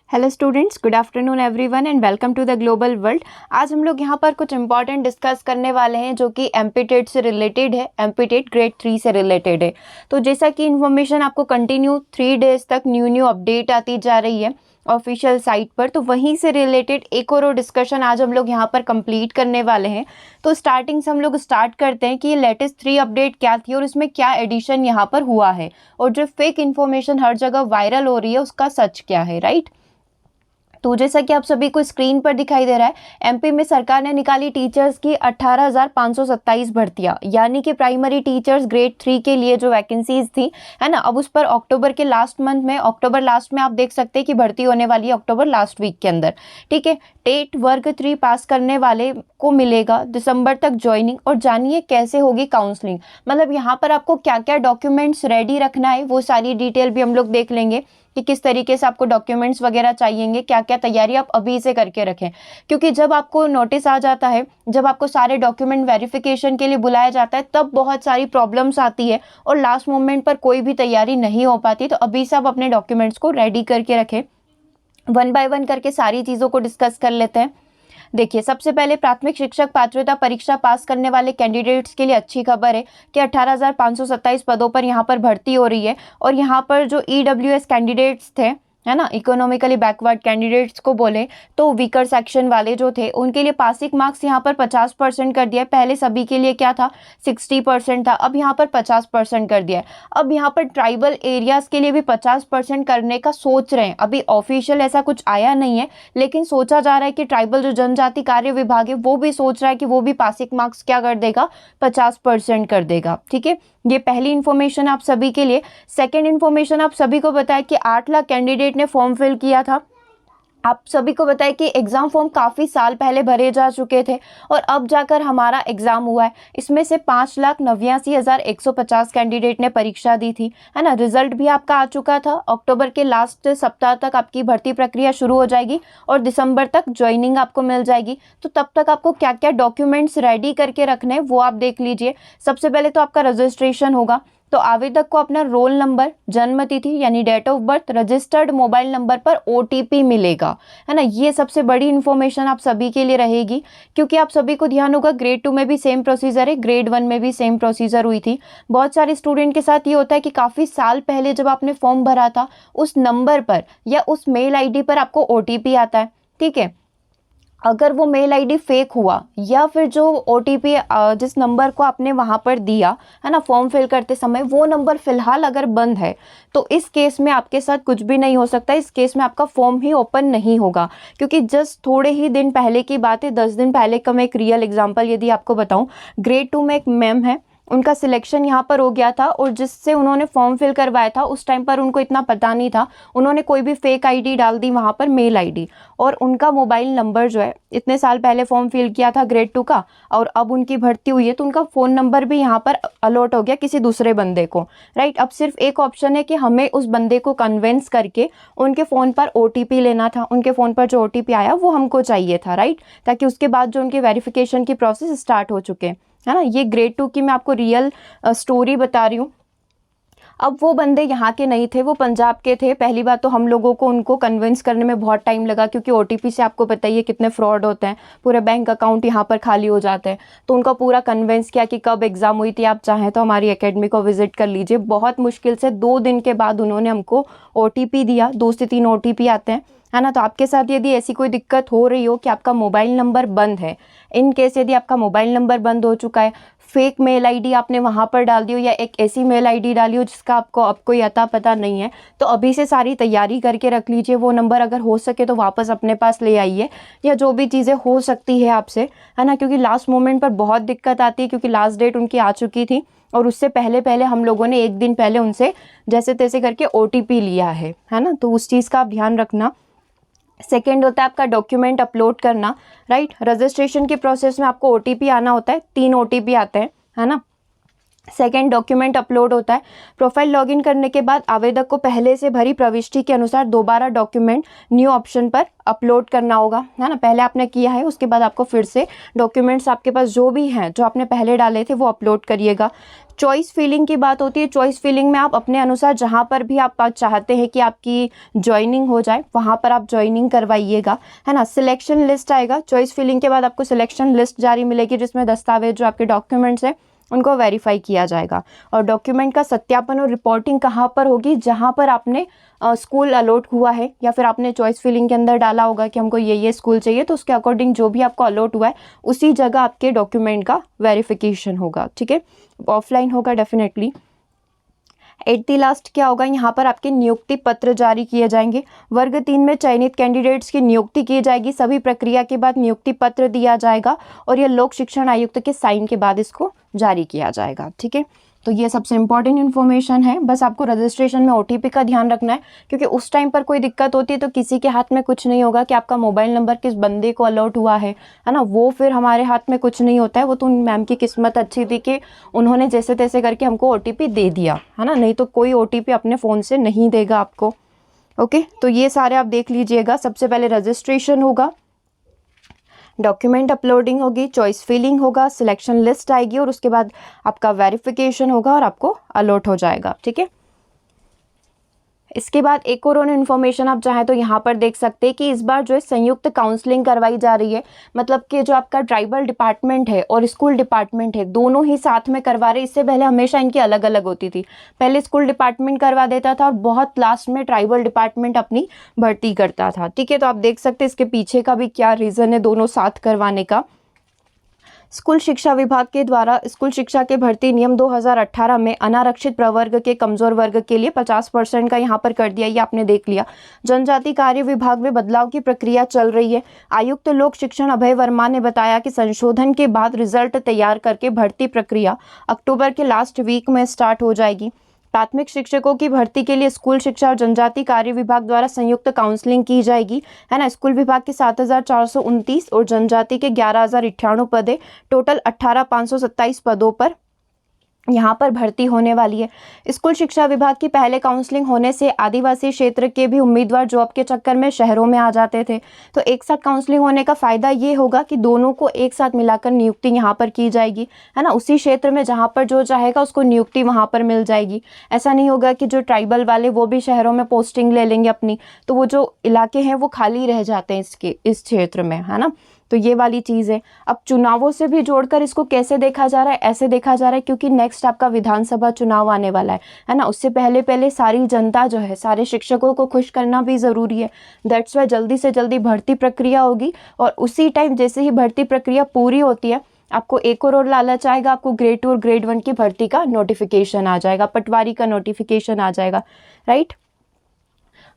Hello students, good afternoon everyone and welcome to the global world. आज हम लोग यहाँ पर कुछ इंपॉर्टेंट डिस्कस करने वाले हैं जो कि एमपी-टेट से रिलेटेड है, एमपी-टेट ग्रेड 3 से रिलेटेड है। तो जैसा कि इन्फॉर्मेशन आपको कंटिन्यू 3 डेज तक न्यू अपडेट आती जा रही है ऑफिशियल साइट पर, तो वहीं से रिलेटेड एक और डिस्कशन आज हम लोग यहाँ पर कंप्लीट करने वाले हैं। तो स्टार्टिंग से हम लोग स्टार्ट करते हैं कि ये लेटेस्ट 3 अपडेट क्या थी और इसमें क्या एडिशन यहाँ पर हुआ है और जो फेक इन्फॉर्मेशन हर जगह वायरल हो रही है उसका सच क्या है, राइट। तो जैसा कि आप सभी को स्क्रीन पर दिखाई दे रहा है, एमपी में सरकार ने निकाली टीचर्स की 18,527 भर्तियां, यानी कि प्राइमरी टीचर्स ग्रेड 3 के लिए जो वैकेंसीज थी, है ना। अब उस पर अक्टूबर के लास्ट मंथ में, अक्टूबर लास्ट में आप देख सकते हैं कि भर्ती होने वाली है अक्टूबर लास्ट वीक के अंदर, ठीक है। टेट वर्ग 3 पास करने वाले को मिलेगा दिसंबर तक ज्वाइनिंग। और जानिए कैसे होगी काउंसलिंग, मतलब यहाँ पर आपको क्या क्या डॉक्यूमेंट्स रेडी रखना है वो सारी डिटेल भी हम लोग देख लेंगे कि किस तरीके से आपको डॉक्यूमेंट्स वगैरह चाहिएंगे, क्या क्या तैयारी आप अभी से करके रखें। क्योंकि जब आपको नोटिस आ जाता है, जब आपको सारे डॉक्यूमेंट वेरिफिकेशन के लिए बुलाया जाता है, तब बहुत सारी प्रॉब्लम्स आती है और लास्ट मोमेंट पर कोई भी तैयारी नहीं हो पाती। तो अभी से आप अपने डॉक्यूमेंट्स को रेडी करके रखें। वन बाय वन करके सारी चीज़ों को डिस्कस कर लेते हैं। देखिए, सबसे पहले प्राथमिक शिक्षक पात्रता परीक्षा पास करने वाले कैंडिडेट्स के लिए अच्छी खबर है कि 18,527 पदों पर यहाँ पर भर्ती हो रही है। और यहाँ पर जो ईडब्ल्यूएस कैंडिडेट्स थे, है ना, इकोनॉमिकली बैकवर्ड कैंडिडेट्स को बोले तो वीकर सेक्शन वाले जो थे, उनके लिए पासिंग मार्क्स यहाँ पर 50% कर दिया है। पहले सभी के लिए क्या था, 60% था, अब यहाँ पर 50% कर दिया है। अब यहाँ पर ट्राइबल एरियाज के लिए भी 50% करने का सोच रहे हैं। अभी ऑफिशियल ऐसा कुछ आया नहीं है, लेकिन सोचा जा रहा है कि ट्राइबल जो जनजाति कार्य विभाग है वो भी सोच रहा है कि वो भी पासिंग मार्क्स क्या कर देगा, 50% कर देगा, ठीक है। ये पहली इन्फॉर्मेशन आप सभी के लिए। सेकेंड इन्फॉर्मेशन आप सभी को बताया कि 8 लाख कैंडिडेट ने फॉर्म फिल किया था। आप सभी को बताया कि एग्जाम फॉर्म काफ़ी साल पहले भरे जा चुके थे और अब जाकर हमारा एग्जाम हुआ है। इसमें से 5,89,150 कैंडिडेट ने परीक्षा दी थी, है ना। रिजल्ट भी आपका आ चुका था। अक्टूबर के लास्ट सप्ताह तक आपकी भर्ती प्रक्रिया शुरू हो जाएगी और दिसंबर तक ज्वाइनिंग आपको मिल जाएगी। तो तब तक आपको क्या क्या डॉक्यूमेंट्स रेडी करके रखने हैं वो आप देख लीजिए। सबसे पहले तो आपका रजिस्ट्रेशन होगा, तो आवेदक को अपना रोल नंबर, जन्म तिथि यानी date of birth, registered mobile number पर ओटीपी मिलेगा, है ना। ये सबसे बड़ी इन्फॉर्मेशन आप सभी के लिए रहेगी, क्योंकि आप सभी को ध्यान होगा ग्रेड 2 में भी सेम प्रोसीजर है, ग्रेड 1 में भी सेम प्रोसीजर हुई थी। बहुत सारे स्टूडेंट के साथ ये होता है कि काफ़ी साल पहले जब आपने फॉर्म भरा था, उस नंबर पर या उस मेल आईडी पर आपको ओटीपी आता है, ठीक है। अगर वो मेल आईडी फेक हुआ या फिर जो ओटीपी जिस नंबर को आपने वहां पर दिया, है ना, फॉर्म फिल करते समय, वो नंबर फिलहाल अगर बंद है, तो इस केस में आपके साथ कुछ भी नहीं हो सकता। इस केस में आपका फॉर्म ही ओपन नहीं होगा, क्योंकि जस्ट थोड़े ही दिन पहले की बात है, 10 दिन पहले का मैं एक रियल एग्जाम्पल यदि आपको बताऊं, ग्रेड 2 में एक मैम है, उनका सिलेक्शन यहाँ पर हो गया था और जिससे उन्होंने फॉर्म फिल करवाया था उस टाइम पर उनको इतना पता नहीं था, उन्होंने कोई भी फेक आईडी डाल दी वहाँ पर, मेल आईडी, और उनका मोबाइल नंबर जो है, इतने साल पहले फॉर्म फिल किया था ग्रेड 2 का और अब उनकी भर्ती हुई है, तो उनका फ़ोन नंबर भी यहाँ पर अलॉट हो गया किसी दूसरे बंदे को, राइट। अब सिर्फ एक ऑप्शन है कि हमें उस बंदे को कन्विंस करके उनके फ़ोन पर ओटीपी लेना था। उनके फ़ोन पर जो ओटीपी आया वो हमको चाहिए था, राइट, ताकि उसके बाद जो उनकी वेरिफिकेशन की प्रोसेस स्टार्ट हो चुके, है ना। ये ग्रेड 2 की मैं आपको रियल स्टोरी बता रही हूँ। अब वो बंदे यहाँ के नहीं थे, वो पंजाब के थे। पहली बात तो हम लोगों को उनको कन्विंस करने में बहुत टाइम लगा, क्योंकि ओटीपी से आपको पता ही है कितने फ्रॉड होते हैं, पूरे बैंक अकाउंट यहाँ पर खाली हो जाते हैं। तो उनका पूरा कन्विंस किया कि कब एग्ज़ाम हुई थी, आप चाहें तो हमारी एकेडमी को विजिट कर लीजिए। बहुत मुश्किल से 2 दिन के बाद उन्होंने हमको ओटीपी दिया, 2 से 3 ओटीपी आते हैं, है ना। तो आपके साथ यदि ऐसी कोई दिक्कत हो रही हो कि आपका मोबाइल नंबर बंद है, इन केस यदि आपका मोबाइल नंबर बंद हो चुका है, फेक मेल आईडी आपने वहाँ पर डाल दी हो या एक ऐसी मेल आईडी डाली हो जिसका आपको अब कोई अता पता नहीं है, तो अभी से सारी तैयारी करके रख लीजिए। वो नंबर अगर हो सके तो वापस अपने पास ले आइए, या जो भी चीज़ें हो सकती है आपसे, है ना, क्योंकि लास्ट मोमेंट पर बहुत दिक्कत आती है, क्योंकि लास्ट डेट उनकी आ चुकी थी और उससे पहले पहले हम लोगों ने एक दिन पहले उनसे जैसे तैसे करके ओटीपी लिया है ना। तो उस चीज़ का आप ध्यान रखना। सेकेंड होता है आपका डॉक्यूमेंट अपलोड करना, राइट। रजिस्ट्रेशन के प्रोसेस में आपको ओटीपी आना होता है, 3 ओटीपी आते हैं, है ना। सेकेंड, डॉक्यूमेंट अपलोड होता है। प्रोफाइल लॉगिन करने के बाद आवेदक को पहले से भरी प्रविष्टि के अनुसार दोबारा डॉक्यूमेंट न्यू ऑप्शन पर अपलोड करना होगा, है ना। पहले आपने किया है, उसके बाद आपको फिर से डॉक्यूमेंट्स आपके पास जो भी हैं, जो आपने पहले डाले थे, वो अपलोड करिएगा। चॉइस फिलिंग की बात होती है। चॉइस फिलिंग में आप अपने अनुसार जहाँ पर भी आप चाहते हैं कि आपकी ज्वाइनिंग हो जाए, वहाँ पर आप ज्वाइनिंग करवाइएगा, है ना। सिलेक्शन लिस्ट आएगा। चॉइस फिलिंग के बाद आपको सिलेक्शन लिस्ट जारी मिलेगी, जिसमें दस्तावेज जो आपके डॉक्यूमेंट्स हैं उनको वेरीफाई किया जाएगा। और डॉक्यूमेंट का सत्यापन और रिपोर्टिंग कहाँ पर होगी? जहाँ पर आपने स्कूल अलॉट हुआ है, या फिर आपने चॉइस फिलिंग के अंदर डाला होगा कि हमको ये स्कूल चाहिए, तो उसके अकॉर्डिंग जो भी आपको अलॉट हुआ है उसी जगह आपके डॉक्यूमेंट का वेरिफिकेशन होगा, ठीक है। ऑफलाइन होगा डेफिनेटली। एट द लास्ट क्या होगा? यहाँ पर आपके नियुक्ति पत्र जारी किए जाएंगे। वर्ग 3 में चयनित कैंडिडेट्स की नियुक्ति की जाएगी। सभी प्रक्रिया के बाद नियुक्ति पत्र दिया जाएगा और यह लोक शिक्षण आयुक्त के साइन के बाद इसको जारी किया जाएगा, ठीक है। तो ये सबसे इंपॉर्टेंट इन्फॉर्मेशन है। बस आपको रजिस्ट्रेशन में OTP का ध्यान रखना है, क्योंकि उस टाइम पर कोई दिक्कत होती है तो किसी के हाथ में कुछ नहीं होगा कि आपका मोबाइल नंबर किस बंदे को अलॉट हुआ है ना। वो फिर हमारे हाथ में कुछ नहीं होता है। वो तो मैम की किस्मत अच्छी थी कि उन्होंने जैसे तैसे करके हमको OTP दे दिया, है ना। नहीं तो कोई OTP अपने फ़ोन से नहीं देगा आपको। ओके, तो ये सारे आप देख लीजिएगा। सबसे पहले रजिस्ट्रेशन होगा, डॉक्यूमेंट अपलोडिंग होगी, चॉइस फिलिंग होगा, सिलेक्शन लिस्ट आएगी और उसके बाद आपका वेरिफिकेशन होगा और आपको अलॉट हो जाएगा, ठीक है। इसके बाद एक और इन्फॉर्मेशन आप चाहें तो यहाँ पर देख सकते हैं कि इस बार जो है संयुक्त काउंसलिंग करवाई जा रही है। मतलब कि जो आपका ट्राइबल डिपार्टमेंट है और स्कूल डिपार्टमेंट है, दोनों ही साथ में करवा रहे। इससे पहले हमेशा इनकी अलग अलग होती थी। पहले स्कूल डिपार्टमेंट करवा देता था और बहुत लास्ट में ट्राइबल डिपार्टमेंट अपनी भर्ती करता था, ठीक है। तो आप देख सकते हैं इसके पीछे का भी क्या रीज़न है दोनों साथ करवाने का। स्कूल शिक्षा विभाग के द्वारा स्कूल शिक्षा के भर्ती नियम 2018 में अनारक्षित प्रवर्ग के कमजोर वर्ग के लिए 50% का यहाँ पर कर दिया, ये आपने देख लिया। जनजाति कार्य विभाग में बदलाव की प्रक्रिया चल रही है। आयुक्त लोक शिक्षण अभय वर्मा ने बताया कि संशोधन के बाद रिजल्ट तैयार करके भर्ती प्रक्रिया अक्टूबर के लास्ट वीक में स्टार्ट हो जाएगी। प्राथमिक शिक्षकों की भर्ती के लिए स्कूल शिक्षा और जनजाति कार्य विभाग द्वारा संयुक्त काउंसलिंग की जाएगी, है ना। स्कूल विभाग के 7,429 और जनजाति के 11,098 पदे, टोटल 18,527 पदों पर यहाँ पर भर्ती होने वाली है। स्कूल शिक्षा विभाग की पहले काउंसलिंग होने से आदिवासी क्षेत्र के भी उम्मीदवार जॉब के चक्कर में शहरों में आ जाते थे। तो एक साथ काउंसलिंग होने का फ़ायदा ये होगा कि दोनों को एक साथ मिलाकर नियुक्ति यहाँ पर की जाएगी, है ना। उसी क्षेत्र में जहाँ पर जो चाहेगा उसको नियुक्ति वहाँ पर मिल जाएगी। ऐसा नहीं होगा कि जो ट्राइबल वाले वो भी शहरों में पोस्टिंग ले लेंगे अपनी, तो वो जो इलाके हैं वो खाली रह जाते हैं इस क्षेत्र में, है ना। तो ये वाली चीज़ है। अब चुनावों से भी जोड़कर इसको कैसे देखा जा रहा है? ऐसे देखा जा रहा है क्योंकि नेक्स्ट आपका विधानसभा चुनाव आने वाला है ना। उससे पहले पहले सारी जनता जो है, सारे शिक्षकों को खुश करना भी ज़रूरी है। दैट्स वाई जल्दी से जल्दी भर्ती प्रक्रिया होगी और उसी टाइम जैसे ही भर्ती प्रक्रिया पूरी होती है, आपको एक और लालच आएगा, आपको ग्रेड 2 और ग्रेड 1 की भर्ती का नोटिफिकेशन आ जाएगा, पटवारी का नोटिफिकेशन आ जाएगा, राइट।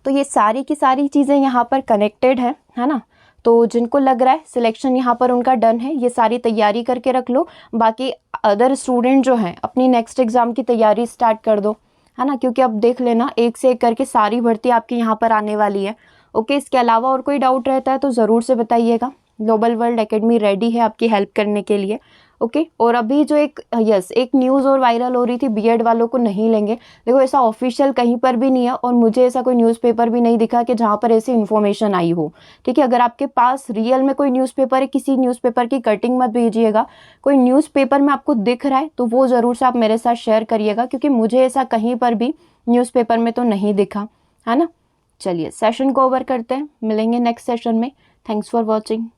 तो ये सारी की सारी चीज़ें यहाँ पर कनेक्टेड है ना। तो जिनको लग रहा है सिलेक्शन यहाँ पर उनका डन है, ये सारी तैयारी करके रख लो। बाकी अदर स्टूडेंट जो हैं अपनी नेक्स्ट एग्ज़ाम की तैयारी स्टार्ट कर दो, है ना। क्योंकि अब देख लेना एक से एक करके सारी भर्ती आपकी यहाँ पर आने वाली है। ओके, इसके अलावा और कोई डाउट रहता है तो ज़रूर से बताइएगा। ग्लोबल वर्ल्ड एकेडमी रेडी है आपकी हेल्प करने के लिए। ओके, और अभी जो एक न्यूज़ और वायरल हो रही थी बीएड वालों को नहीं लेंगे, देखो ऐसा ऑफिशियल कहीं पर भी नहीं है और मुझे ऐसा कोई न्यूज़पेपर भी नहीं दिखा कि जहाँ पर ऐसी इन्फॉर्मेशन आई हो, ठीक है। अगर आपके पास रियल में कोई न्यूज़पेपर है, किसी न्यूज़पेपर की कटिंग मत भेजिएगा। कोई न्यूज़पेपर में आपको दिख रहा है तो वो ज़रूर से आप मेरे साथ शेयर करिएगा, क्योंकि मुझे ऐसा कहीं पर भी न्यूज़पेपर में तो नहीं दिखा, है ना। चलिए सेशन को ओवर करते हैं, मिलेंगे नेक्स्ट सेशन में। Thanks for watching.